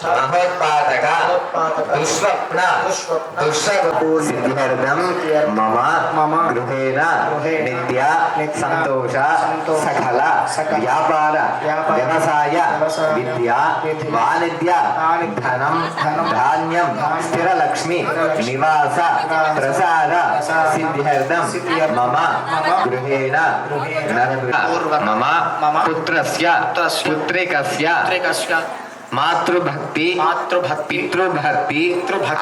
మహోత్పాదక దుస్వప్న సిద్ధ్యర్థం మమ గృహేణ నిత్య సంతోష సకల వ్యాపార వ్యవసాయ విద్యా వాణిజ్య ధనం ధాన్యం స్థిరలక్ష్మి నివాస ప్రసాద సిద్ధ్యర్థం మమ గృహేణ మమ పుత్రస్య పుత్రికస్య మాతృభక్తి పితృభక్తి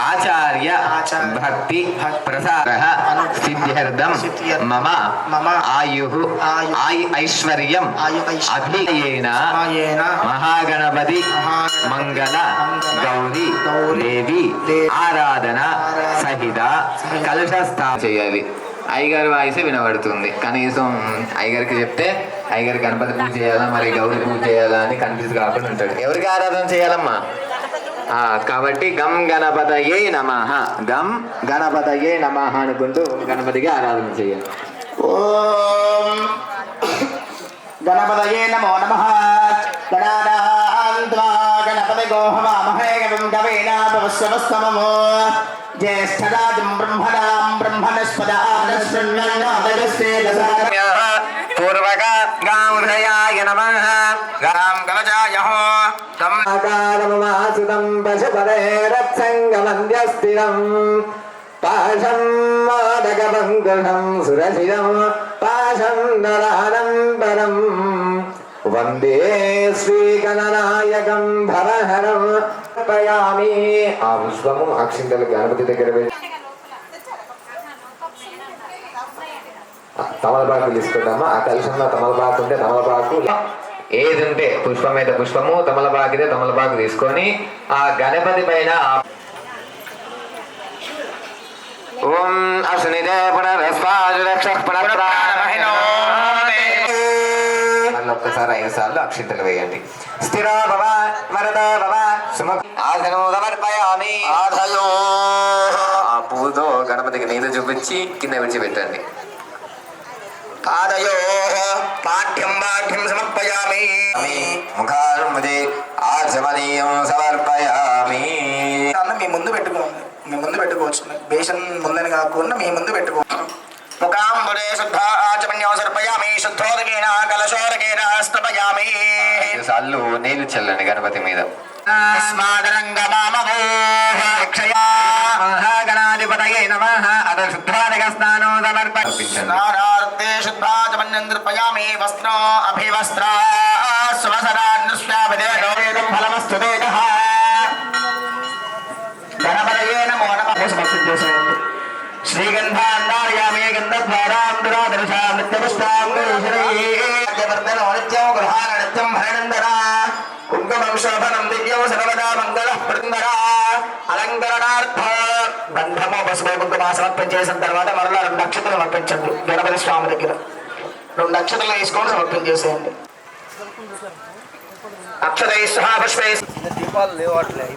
ఆచార్య భక్తి ప్రసారః సిద్ధ్యర్థం మమ ఆయుః ఐశ్వర్యం అభిలయేన మహాగణపతి మంగళ గౌరీ దేవి ఆరాధన సహిత కలశస్థాపన చేయాలి. అయ్యగారి వాయిస్ వినబడుతుంది. కనీసం అయ్యగారికి చెప్తే అయ్యగారి గణపతి పూజ చేయాలా మరి గౌరీ పూజ చేయాలా అని కన్ఫ్యూజ్ కాకుండా ఉంటాడు. ఎవరికి ఆరాధన చేయాలమ్మా? కాబట్టి గం గణపతయే నమః, గం గణపతయే నమః అనుకుంటూ గణపతికి ఆరాధన చేయాలి. ఓం గణపతయే నమో నమః. గణపతి గోహవామహే గం గవేన భవస్వస్తమమో జ్యేష్ఠరాజం బ్రహ్మణాం పూర్వక గాంహయాయ నమః. గాం కలజాయ తం ఆకారమమాసుతం పశుపదేరత్సంగమంద్యస్థిరం పాశం మాదకపంకుశం సురశిరం పాశం నరానంబరం వందే శ్రీగణనాయకం భవహరం పయామి. ఆ పుష్పము అక్షింతలు గణపతి దగ్గర తమలపాకు తీసుకుంటామా? ఆ కలుషంలో తమలపాకు ఉంటే తమలపాకు, ఏది ఉంటే పుష్పం అయితే పుష్పము, తమలపాకితే తమలపాకు తీసుకొని ఆ గణపతి పైన ఓం అశ్నిదే ఒక్కసారి 5 సార్లు అక్షింతలు వేయండి. స్థిరో భవ వరదో భవ ఆసనో సమర్పయామి. ఆధయో ఆ పువ్వుతో గణపతికి నీళ్ళు చూపించి కింద విడిచిపెట్టండి. ఆదయో పాఠ్యం సమర్పయామి. ముఖారుమదే ఆచమనీయం సమర్పయామి. మీ ముందు పెట్టుకోవచ్చు. బేషన్ ముందని కాకుండా మీ ముందు పెట్టుకోవచ్చు. ముఖాంబురే శుద్ధ ఆచమన్యం సమర్పయామి. శుద్ధోదకేన కలశోదకేన స్తపయామి. 5 సార్లు నీళ్లు చల్లండి గణపతి మీద. మహాగణాధిపతయే నమః. అత శుద్ధాధిక స్నానో సమర్పయామి. శుద్ధాచమన్యం వస్త్రో అభివస్త్ర స్వసరాన్నుష్యాపదేదం ఫలమస్తు తేజః. గణపతయే నమో నమః. శ్రీగంధాంధారయామి గంధద్వారాం దురాదర్శాం నిత్యపుష్టాం గణేశవర్ధనో నిత్యం గృహాణ నిత్యం భరణందర కుంకుమం శోభనం దివ్యో సర్వదా మంగళ ప్రతిందర. అలంకరణార్థ గంధము పసుపు కుంకుమ సమర్పణ చేసిన తర్వాత మరలా 2 నక్షత్రాలు సమర్పించండి. గణపతి స్వామి దగ్గర 2 నక్షత్రాలు తీసుకొని సమర్పణ చేసేయండి. అక్షతై సహా పుష్పై దీపాలు లేవట్లే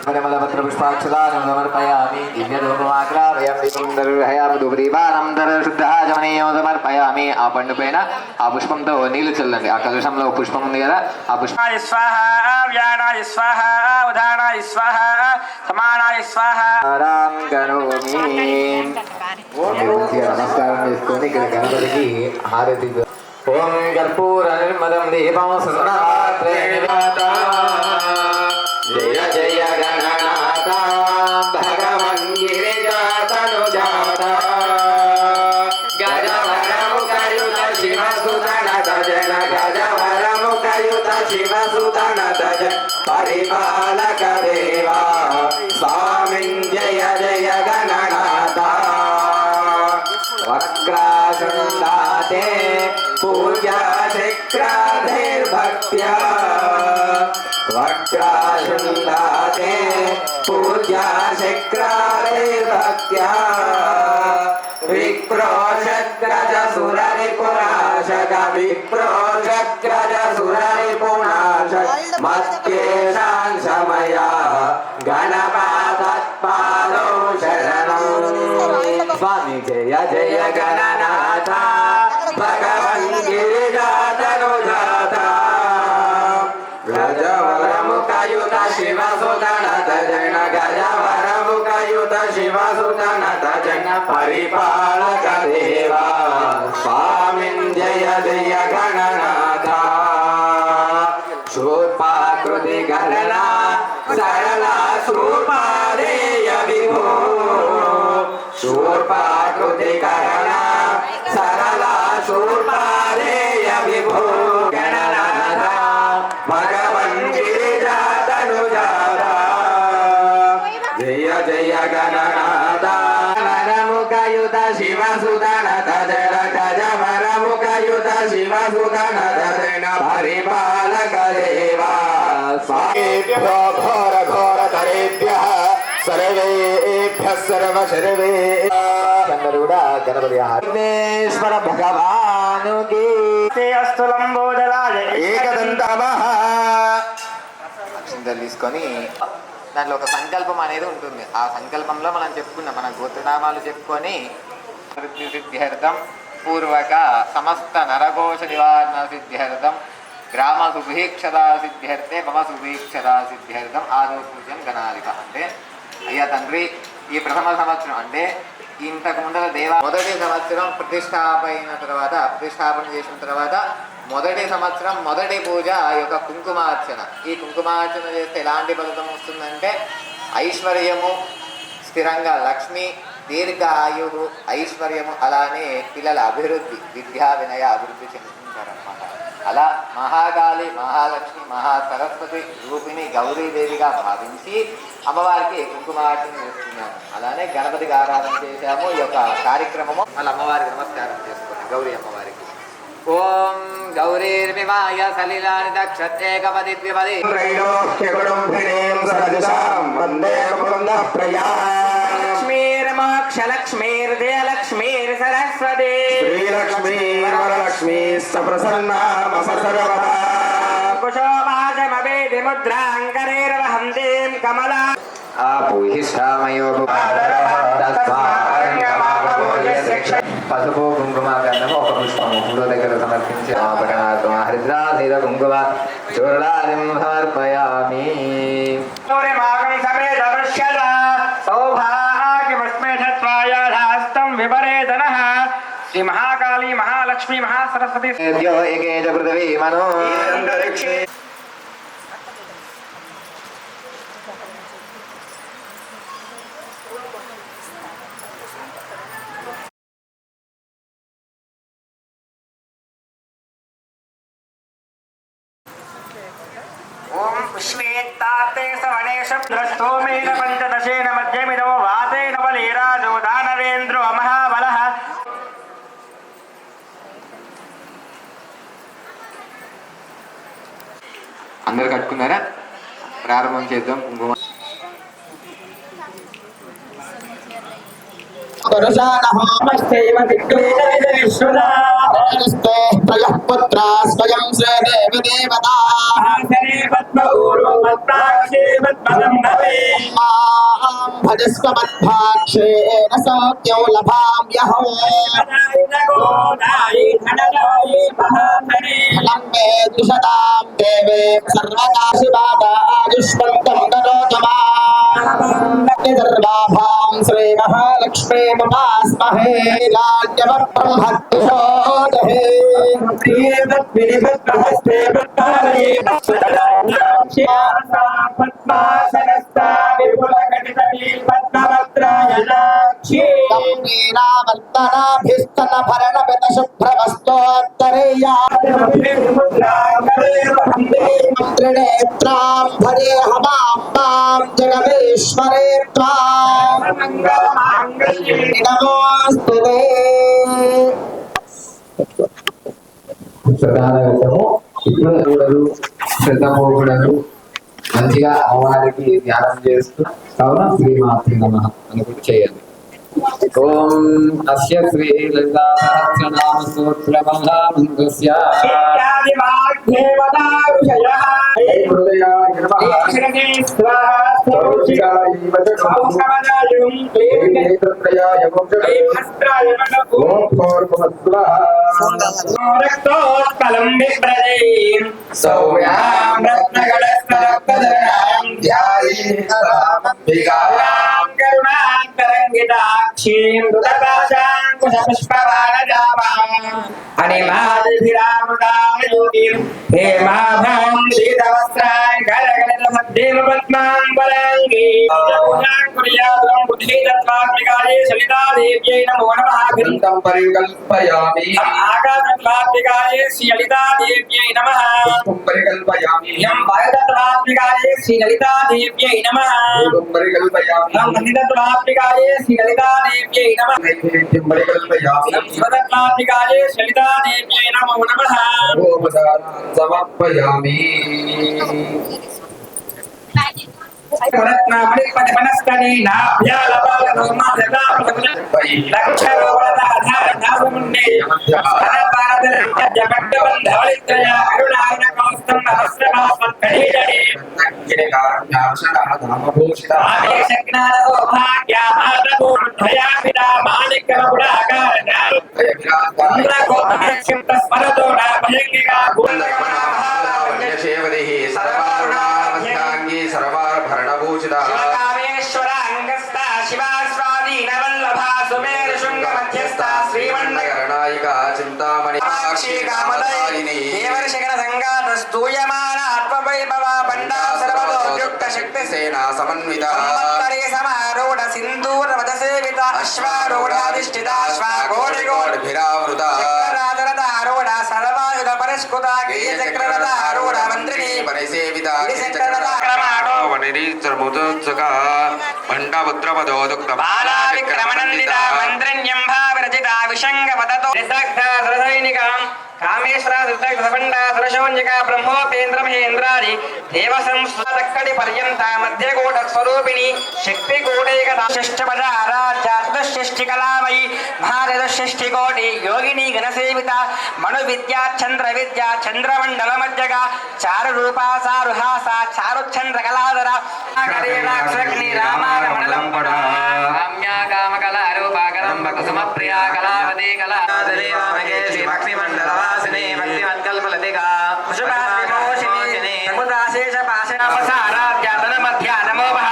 పరిమళపత్ర పుష్పాక్షరాలను సమర్పయామి. దివ్యధూపమాగ్రాపయామి. సుందరహయామి ధూపదీపానంతర శుద్ధాచమనీయం సమర్పయామి. ఆ పండు పైన ఆ పుష్పంతో నీళ్లు చల్లండి. ఆ కలుషంలో పుష్పం ఉంది కదా, ఆ పుష్పాయ స్వాహ వ్యానాయ స్వాహ ఉదానాయ స్వాహ సమానాయ స్వాహ. నమస్కారం చేసుకొని ఇక్కడ గణపతికి హారతి. ఓం కర్పూర నిర్మలం దీపం జయ జయ గణనాథ భగవన్ గిరిజాతనుజాత గజవరముఖయుత శివసుతనత జన గజవరముఖయుత శివసుతనత జన పరిపాలక దేవా స్వామిన్ జయ జయ గణనాథ. వక్రాశృందాతే పూజా శక్రాధైర్భక్త్యా వక్రాశృందాతే పూజా శక్రాధైర్భక్త్యా విప్రోషగ్రజ సురరిపునాశక విప్రోషగ్రజ సురరిపునాశక మత్యేషాం శమయా గణపాదత్పాదౌ శరణం. స్వామి జయ జయ గణనాథ భగవన్ గిరిజాతనుజాత గజవరముఖయుత శివసుతనత జన గజవరముఖయుత శివసుతనత జన పరిపాలక దేవా స్వామిన్ జయ జయ గణనాథ. శూర్పాకృతి గణనా సరళా శూర్పాదేయ విభో శూర్పాకృతి కరణా సరళా శూర్పాదేయ విభో గణనాథ భగవన్ గిరిజాతనుజాత జయ జయ గణనాథ. వరముఖయుత శివసుతనత జన గజవరముఖయుత శివసుతనత జన పరిపాలక దేవా స్వామిభ్యో ఘోర ఘోర తరేభ్యః సర్వేభ్యః సర్వ సర్వే. అందరూ కూడా గణపతి విఘ్నేశ్వర భగవానుకి అస్తు లంబోదరాయ ఏకదంతమః. అక్షింతలు తీసుకొని దాంట్లో ఒక సంకల్పం అనేది ఉంటుంది. ఆ సంకల్పంలో మనం చెప్పుకున్నాం, మన గోత్రనామాలు చెప్పుకొని వృద్ధి సిద్ధ్యర్థం పూర్వక సమస్త నరకోశ నివారణ సిద్ధ్యర్థం గ్రామ సుభీక్షదా సిద్ధ్యర్థే మమ సుభీక్షదా సిద్ధ్యర్థం ఆదో పూజం గణాధిక. అంటే అయ్యా తండ్రి, ఈ ప్రథమ సంవత్సరం అంటే ఇంతకు ముందర మొదటి సంవత్సరం ప్రతిష్టాపన చేసిన తర్వాత మొదటి సంవత్సరం మొదటి పూజ ఈ యొక్క కుంకుమార్చన. ఈ కుంకుమార్చన చేస్తే ఎలాంటి ఫలితం వస్తుందంటే ఐశ్వర్యము, స్థిరంగా లక్ష్మి, దీర్ఘ ఆయువు, ఐశ్వర్యము, అలానే పిల్లల అభివృద్ధి, విద్యా వినయ అభివృద్ధి చెందుతుంటారన్నమాట. అలా మహాకాళి, మహాలక్ష్మి, మహాసరస్వతి రూపిణి గౌరీదేవిగా భావించి అమ్మవారికి కుంకుమార్చన చేస్తున్నాము. అలానే గణపతికి ఆరాధన చేశాము. ఈ యొక్క కార్యక్రమము వాళ్ళ అమ్మవారికి నమస్కారం చేసుకోండి, గౌరీ అమ్మవారికి. ఓం గౌరీర్మిమాయ సలిలాని దక్షత్యేకపది ద్విపది త్రైలోక్యకుటుంబినీం సరజసాం వందే ముకుందః ప్రయా. లక్ష్మీర్మాక్షలక్ష్మీర్దయలక్ష్మీర్సరస్వతి శ్రీలక్ష్మీ సప్రసన్నా మమ సర్వదా. కుశోభాజమవేది ముద్రాంకరేర్వహంతీం కమలా ఆపుహిష్టామయో పసుపు కుంకుమ గంధము ఒక పుష్పము పూల దగ్గర సమర్పించి హరిద్రా సీత కుంకుమ చూడాలి సమర్పయామి. విపరేతనః శ్రీ మహాకాళీ మహాలక్ష్మి మహాసరస్వతి ఏకేజ పృథివీ మనో ఓం శ్వేత్తాతే సవణేష ద్రష్టోమేన పంచదశేన మధ్యమిదో వాతేన బలీరాజో దానవేంద్రో మహాబలః. అందరు కట్టుకున్నారా? ప్రారంభం చేద్దాం. కుంకుమ స్వయం శ్రీదేవి దేవతా భజస్వ మద్భాక్షేణ సౌఖ్యం లభామ్యహం. లంబే ద్విషదాం దేవే సర్వదా శివాయుష్మంతం గరోజమా. సర్వాభాం శ్రీ మహాలక్ష్మీ మమాస్మహే లాడ్యవబ్రహ్మత్తిశోదహే. గంభీరావర్తనాభిస్తన భరణ పిత శుభ్రవస్తోత్తరేయా త్రినేత్రాం భరే హమాం జగదీశ్వరే త్వాం నమోస్తుతే. ప్రధాన విషయము ఇప్పుడు కూడదు, శ్రద్ధ పోకూడదు, మంచిగా అమ్మవారికి ధ్యానం చేస్తూ కావున శ్రీమాత్రి నమః అనుకుంటూ చేయాలి. ఓం అస్య శ్రీ లలితా సహస్రనామ స్తోత్ర మహామంత్రస్య రక్తోత్పలం విప్రజీం సౌమ్యాం రత్నగణస్థలప్రదరాం ధ్యాయేతాం కరుణాంతరంగితాక్షీం దుదపాశాంకుశపుష్పబాణజాపాం అనిమాదిభిరామృతామయూతిం హేమాభాం శీతవస్త్రాం కరగణితమధ్యేమ పద్మాం బలాంగీ పూజాం బుద్ధితత్వాత్మికాయే సవితాదేవ్యై నమో నమః గ్రంథం పరికల్పయామి ఆకాశత్వాత్మికాయే శ్రీలలితాదేవ్యై నమః పుష్పం పరికల్పయామి యం వాయుతత్వాత్మికాయే శ్రీలలితాదేవ్యై నమః భూతం పరికల్పయామి యం మహితత్వాత్మికాయే శ్రీలలితాదేవ్యై నమః నైవేద్యం పరికల్పయామి యం శివతత్వాత్మికాయే శ్రీలలితాదేవ్యై నమో నమః గోపదానం సమర్పయామి సర్వాభరణభూషిత శివకామేశ్వర అంగస్థ శివాస్వాధీన వల్లభ సుమేర శృంగ మధ్యస్థ శ్రీమన్నగరణాయిక చింతామణి సాక్షి కామదాయిని దేవర్షిఖర సంగాత స్తూయమాన ఆత్మవైభవ బండా సర్వలోక్యుక్త శక్తి సేనా సమన్విత సంవత్సరే సమారూఢ సింధూర వదసేవిత అశ్వారూఢాధిష్ఠిత కోటికోటిభిరావృత చక్రరాధరథారూఢ సర్వాయుధ పరిష్కృత గీయ చక్రరథారూఢ మంత్రిని పరిసేవిత బాలావిక్రమనందిత మంత్రన్యంభా విరచిత విషంగవదతో నిసగ్ధ కామేశ్వర సుబండ సురశోన్యక బ్రహ్మోపేంద్ర మహేంద్రాది దేవసంస్కటి పర్యంత మధ్యకూట స్వరూపిణి శక్తి కూటైకష్ఠపద ఆరాధ్యాష్టి కళామయి మహారథష్టి కోటి యోగిని గణసేవిత మను విద్యా చంద్ర విద్యా చంద్రమండల మధ్యగా చారు రూపా సారుహాస చారుచంద్ర కళాధర కరేణాక్షగ్ని రామారమణలం పడా కామ్యా కామకళ రూపాకరం కుసుమ ప్రియా కళావతి కళా భక్తి మండల వాసిని భక్తి మత్కల్పలతిగా పుష్పాశిని సముదాశేష పాశనామసారాధ్యాతన మధ్య నమోవః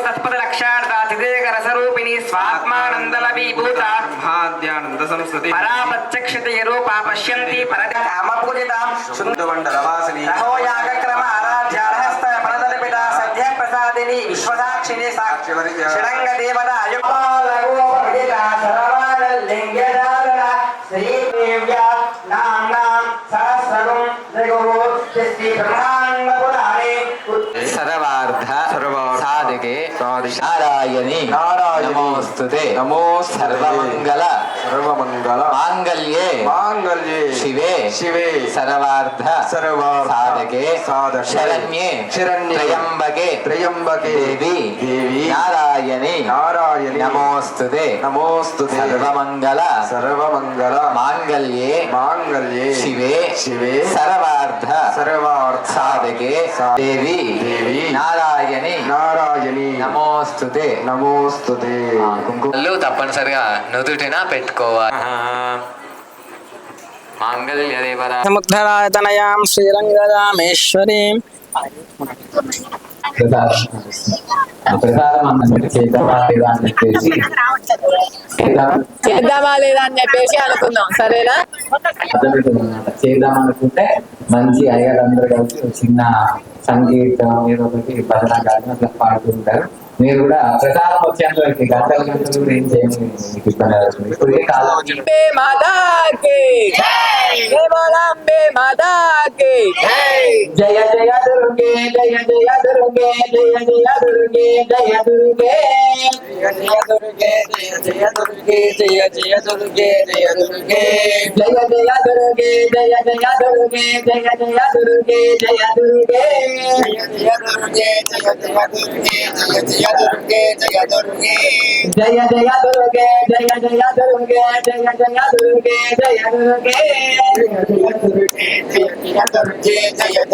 సత్పద లక్షార్థ తిదేకర స్వరూపిణి స్వాత్మానందల విభూత భాద్యానంద సంస్కృతి పరా ప్రత్యక్షతే రూపా పశ్యంతి పరద కామపూజితాం సుందరమండల వాసిని రహోయాగ క్రమ ఆరాధ్యాహస్త పరదర్పిత సద్య ప్రసాదిని విశ్వసాక్షిని సాక్షి షడంగ దేవత అయుపాలగోపవిదిత సర్వానలింగజాలన శ్రీదేవ్యా నామ్నాం సహస్రగం జగో శ్రీ బ్రహ్మాండ పురాణే సర్వార్థ సాధకే నారాయణి నమోస్తుతే నమో సర్వమంగళ సర్వమంగళ మాంగళ్యే మాంగళ్యే శివే శివే సర్వార్థ సాధకే శరణ్యే త్రయంబకే త్రయంబకే దేవి దేవి నారాయణి నమోస్తుతే నమోస్తుతే సర్వమంగళ సర్వమంగళ మాంగళ్యే మాంగళ్యే శివే శివే సర్వార్థ సర్వార్థ సాధకే దేవి దేవి నారాయణి నారాయణి నమోస్తుతే నమోస్తుతే కుంకుమలు తప్పనిసరిగా నుదుటిన పెట్టుకోవాలి మాంగళ్య దేవత సముద్ధరాయతనయాం శ్రీరంగరామేశ్వరీం ప్రసాదం అన్నట్టు చేద్దామా లేదా అని చెప్పేసి చేద్దామా లేదా అని చెప్పేసి అనుకుందాం, సరేనా? అర్థమవుతుందన్నమాట. చేద్దాం అనుకుంటే మంచి అయ్యారందరూ కలిసి ఒక చిన్న సంగీతం ఏదో ఒకటి భజన గాని అట్లా పాడుతూ ఉంటారు. మీరు కూడా ప్రసాదం వచ్చేంత వరకు గంటలు గంటలు కూడా ఏం చేయండి, మీకు ఇబ్బంది అవుతుంది. ఇప్పుడు ఏ కాలం అంబే మాతాకి జయ మాతాకి జయ జయ దుర్గే జయ జయ దుర్గే दुर्गे जय जय दुर्गे जय दुर्गे जय जय दुर्गे जय जय दुर्गे जय जय दुर्गे जय दुर्गे जय जय दुर्गे जय जय दुर्गे जय जय दुर्गे जय दुर्गे जय जय दुर्गे जय जय दुर्गे जय जय दुर्गे जय दुर्गे जय जय दुर्गे जय जय दुर्गे जय जय दुर्गे जय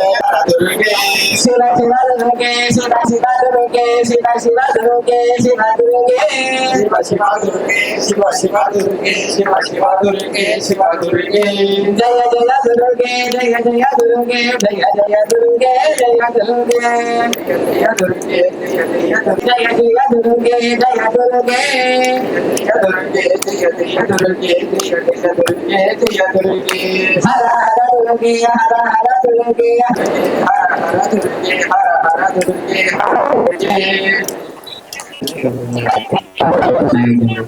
दुर्गे शिव शिव दुर्गे शिव शिव दुर्गे शिव शिव दुर्गे शिव दुर्गे शिव शिव दुर्गे शिव शिव दुर्गे शिव शिव दुर्गे शिव दुर्गे जय जय दुर्गे जय जय दुर्गे जय जय दुर्गे जय दुर्गे जय दुर्गे जय जय दुर्गे जय जय दुर्गे जय दुर्गे जय दुर्गे जय जय दुर्गे जय जय दुर्गे जय दुर्गे हर हर दुर्गे हर हर दुर्गे हर हर दुर्गे हर हर दुर्गे हर जय మీరు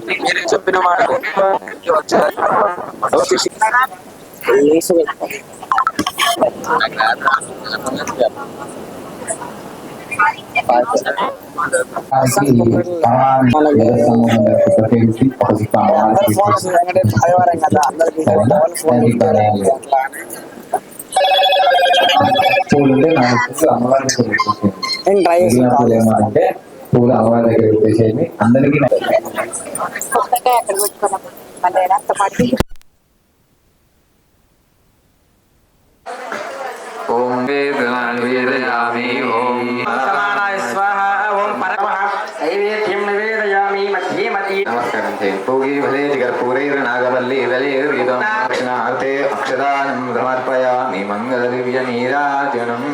చెప్పిన మాట పూలు ఏమంటే పూలు అమ్మవారి దగ్గర పెట్టేసేది అందరికీ ఓం వేదయామి ఓం నమస్కారం చేయండి భోగి భలే కర్పూరైర్నాగవల్లి వలేర్యుధం దక్షిణార్తే అక్షదానం సమర్పయామి మంగళ దివ్య నీరాజనం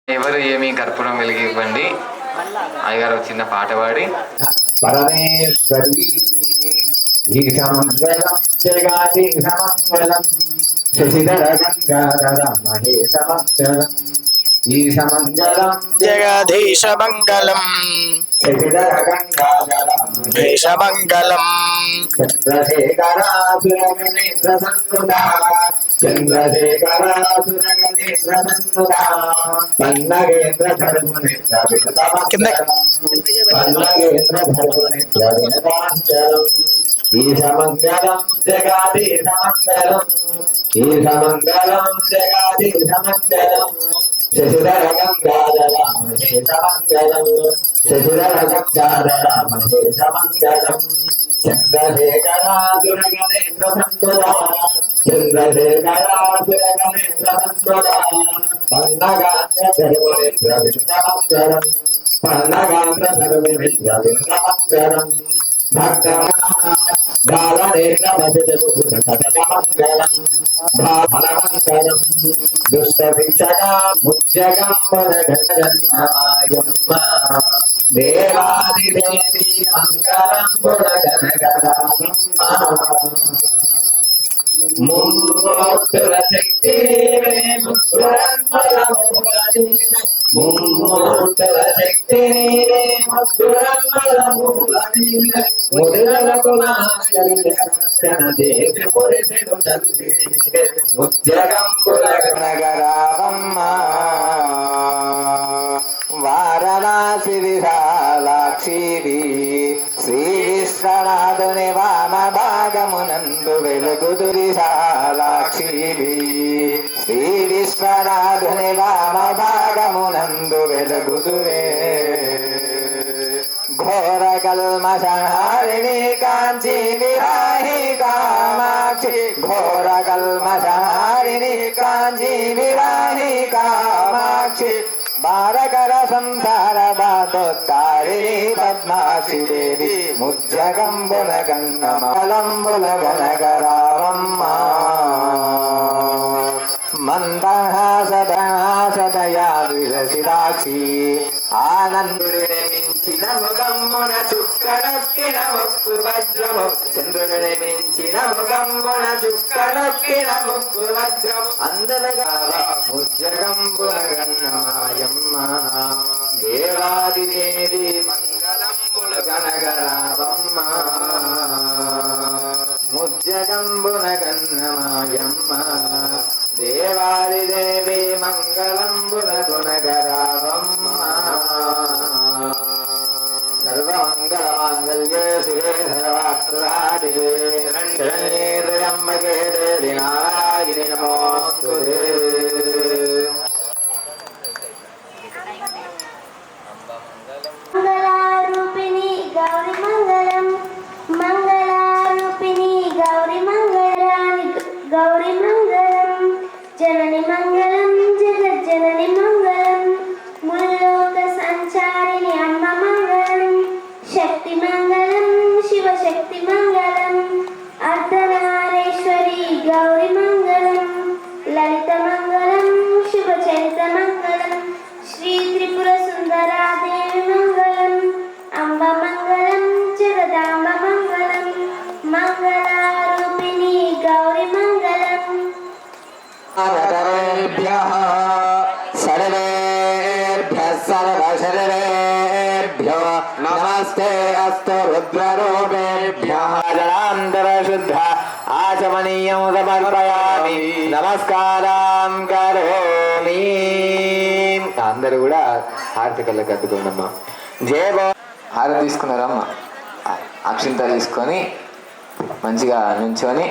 ఎవరు ఏమి కర్పూరం వెలిగి ఇవ్వండి అయ్యగారు చిన్న పాట పాడి పరమేశ్వరి ఈశమంగళం జగాదీశమంగళం శశిధర గంగాధర మహేశమంగళం ఈశమంగళం జగదీశమంగళం శశిధర గంగాధర దేశమంగళం చంద్రశేఖరాసురగణేంద్ర సన్నుదా చంద్రశేఖరాసురగణేంద్ర సన్నుదా పన్నగేంద్ర ధర్మనేంద్ర వినతమంగళం పన్నగేంద్ర ధర్మనేంద్ర వినతాంచలం ఈశమంగళం జగాదీశమంగళం ఈశమంగళం జగాదీశమంగళం శశిధర గంగాధర మహేశమంగళం శశిధర గంగాధర మహేశమంగళం చంద్రశేఖరాసురగణేంద్ర సన్నుదా చంద్రశేఖరాసురగణేంద్ర సన్నుదా పన్నగాంధ్ర ధర్మనేంద్ర వినతమంగళం పన్నగాంధ్ర ధర్మనేంద్ర వినతమంగళం బాలనేత్ర భజతమంగళం భామనమంగళం దుష్ట శిక్షగా ముజ్జగంబర గణగణాయమ్మ దేవాదిదేవి మంగళం గుణగణగణాయమ్మ ముమ్మూర్తుల శక్తి ముమ్మూర్తుల శక్తి ముదులకు దేశ పురుషుడు తండ్రి ఉద్యోగంబుల గణగరావమ్మ వారణాసి విశాలాక్షివి శ్రీ విశ్వనాథుని వామ భాగమునందు వెలుగుదు విశాలాక్షివి శ్రీ విశ్వనాథుని వామ భాగమునందు వెలుగుదురే ఘోర కల్మషహారిణి కాంచీ విరాహి కామాక్షి ఘోర కల్మషహారిణి కాంచీ విరాహి కామాక్షి బారకర సంసార బాధోత్తారిణి పద్మాక్షి దేవి ముజ్జగంబుల గన్నమలంబుల గణగరావమ్మ మందహాసదయా విలసిదాక్షి ఆనందుడిని మించిన ముగమ్మున చుక్కనొక్కిన ముక్కు వజ్రము చంద్రుడిని మించిన ముగమ్మున చుక్కనొక్కిన ముక్కు వజ్రము అందరగా ముజ్జగంబుల గన్నమాయమ్మ దేవాదిదేవి మంగళంబుల గణగరావమ్మ మంగళంబునగన్నమాయమ్మ దేవాదిదేవి మంగళంబునగుణగరావమ్మ సర్వమంగళమాంగళ్యే శివే సర్వార్థసాధికే శరణ్యే త్ర్యంబకే దేవి నారాయణి నమోస్తుతే. మంగళారూపిణి గౌరి మంగళం మంగళారూపిణి గౌరి మంగళాని గౌరి మంగళం జనని మంగళం జగజ్జనని మంగళం ముల్లోక సంచారిణి అమ్మ మంగళం శక్తి మంగళం శివశక్తి మంగళం అర్ధనారేశ్వరి గౌరి మంగళం లలిత మంగళం శుభచరిత మంగళం శ్రీ త్రిపుర సుందరాదేవి మంగళం అంబ మంగళం జగదాంబ మంగళం మంగళారూపిణి గౌరి మంగళం. శరణేభ్యః సర్వశరణేభ్యో నమస్తే అస్తు రుద్రరూపేభ్యః జలాంతర శుద్ధ ఆచమనీయం సమర్పయామి నమస్కారం కరోమి. అందరూ కూడా హారతి కళ్ళకి అద్దుకోండమ్మా. జయబో హారతి తీసుకున్నారమ్మా. అక్షింతలు తీసుకొని మంచిగా నుంచొని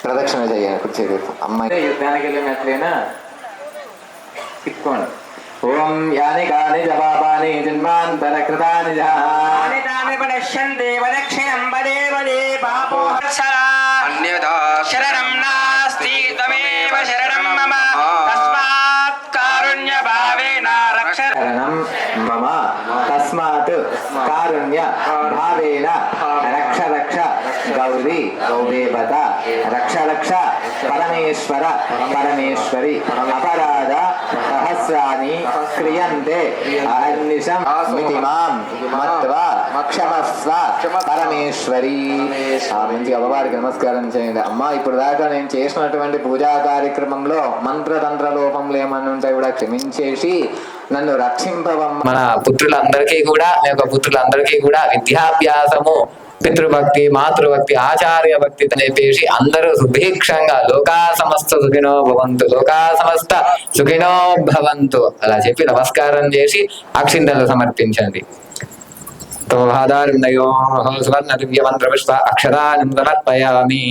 ప్రదక్షిణ చేయాలి కుర్చీరేపు. అమ్మాయి యుద్ధానికి వెళ్ళినట్లయినా తిప్పుకోండి. ఓం యాని కాని జపాపాని జన్మాంతర కృతాని శరణం నాస్తి తమేవ శరణం మమ తస్మాత్ కారుణ్య భావేన రక్ష. శరణం మమ తస్మాత్ కారుణ్య భావేన రక్ష రక్ష గౌరీ దేవత రక్ష రక్ష పరమేశ్వర పరమేశ్వరి అపరాధ సహస్రాని క్రియంతే అహర్నిశం మితి మాం మత్వా క్షమస్వ పరమేశ్వరి. మంచిగా అమ్మవారికి నమస్కారం చేయండి. అమ్మా ఇప్పుడు దాకా నేను చేసినటువంటి పూజా కార్యక్రమంలో మంత్రతంత్ర లోపంలో ఏమన్నా ఉంటే కూడా క్షమించేసి నన్ను రక్షింపవమ్మ. మన పుత్రులందరికీ కూడా మీ యొక్క పుత్రులందరికీ కూడా విద్యాభ్యాసము పితృభక్తి మాతృభక్తి ఆచార్య భక్తి చెప్పేసి అందరూ సుభిక్షంగా లోకా సమస్త సుఖినో భవంతు లోకా సమస్త సుఖినో భవంతు అలా చెప్పి నమస్కారం చేసి అక్షింతలు సమర్పించండి. సువర్ణ దివ్య మంత్ర పుష్ప అక్షరాన్ని సమర్పయామి.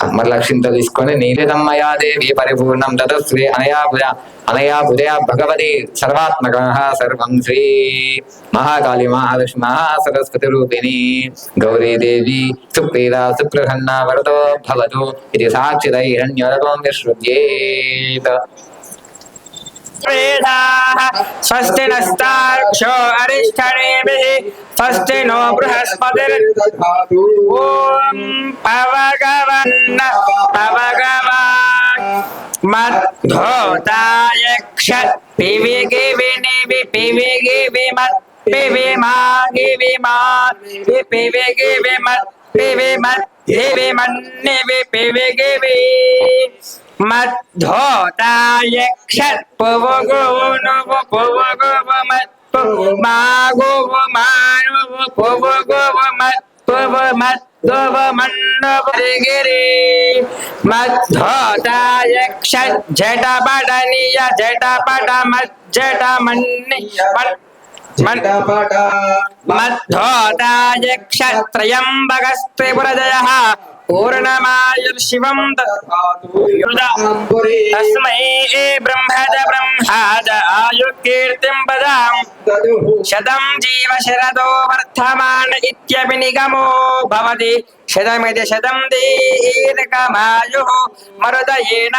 అమరలక్షింతలు తీసుకొని నీలిదమ్మయా దేవి పరిపూర్ణం తదశ్రీ అనయా భుజయా భగవతి సర్వాత్మక సర్వం శ్రీ మహాకాళి మహాలక్ష్మి మహాసరస్వతి రూపిణి గౌరీదేవి సుప్రీత సుప్రసన్న వరదో భవతు ఇది సాక్షిదై హిరణ్యోదకం విశ్రుజ్యేత. స్వస్తి నస్తాక్షో అరిష్టనేమిః స్వస్తి నో బృహస్పతిర్దధాతు. ఓం పవగవన్న పవగవాన్ మద్ధోతాయక్ష పివిగి వినివి పివిగి విమత్ పివిమాగి విమాన్ పివిగి విమత్ పివిమత్ పివిమన్నివి పివిగి వి మద్ధోతాయక్ష పువగునువు పువగువమత్ మాగువమానువు పువగువమత్ పువమత్ గిరి మద్ధోతాయక్ష జటపడనియ జటపట మజ్జటమన్ని మద్ధోతాయక్ష త్రయంబకస్త్రిపురజయః పూర్ణమాయుర్శివం తస్మై బ్రహ్మద బ్రహ్మాద ఆయుకీర్తిం పదాం శతం జీవ శరదో వర్ధమాన ఇత్యపి నిగమో భవతి శతమితి శతం దీర్ఘమాయుః మరుదయేన.